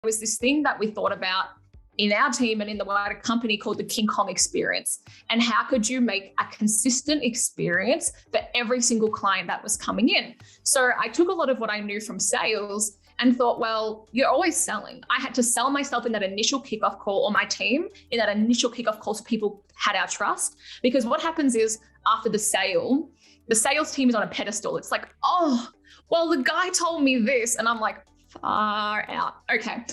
was this thing that we thought about in our team and in the wider company called the King Kong experience. And how could you make a consistent experience for every single client that was coming in? So I took a lot of what I knew from sales and thought, well, you're always selling. I had to sell myself in that initial kickoff call, or my team in that initial kickoff call, so people had our trust. Because what happens is after the sales team is on a pedestal. It's like, oh, well, the guy told me this. And I'm like, far out. Okay.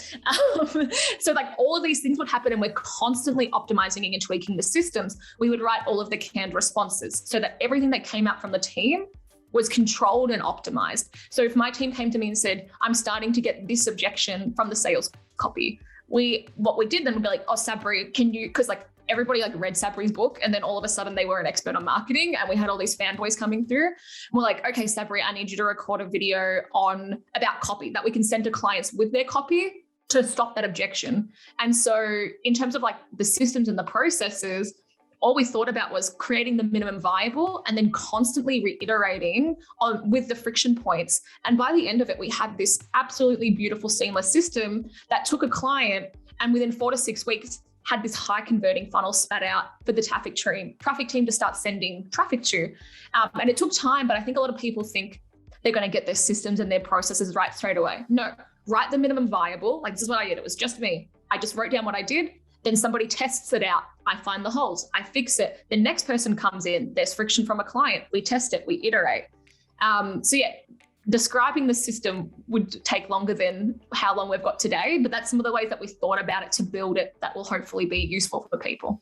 So like all of these things would happen, and we're constantly optimizing and tweaking the systems. We would write all of the canned responses so that everything that came out from the team was controlled and optimized. So if my team came to me and said, I'm starting to get this objection from the sales copy, what we did then would be like, oh, Sabri, can you, because like everybody like read Sabri's book, and then all of a sudden they were an expert on marketing, and we had all these fanboys coming through. We're like, okay, Sabri, I need you to record a video about copy that we can send to clients with their copy to stop that objection. And so in terms of like the systems and the processes, all we thought about was creating the minimum viable and then constantly reiterating with the friction points. And by the end of it, we had this absolutely beautiful, seamless system that took a client and within 4 to 6 weeks had this high converting funnel spat out for the traffic team to start sending traffic to. And it took time, but I think a lot of people think they're going to get their systems and their processes right straight away. No, write the minimum viable. Like this is what I did. It was just me. I just wrote down what I did. Then somebody tests it out. I find the holes. I fix it. The next person comes in. There's friction from a client. We test it. We iterate. So yeah, describing the system would take longer than how long we've got today, but that's some of the ways that we thought about it to build it that will hopefully be useful for people.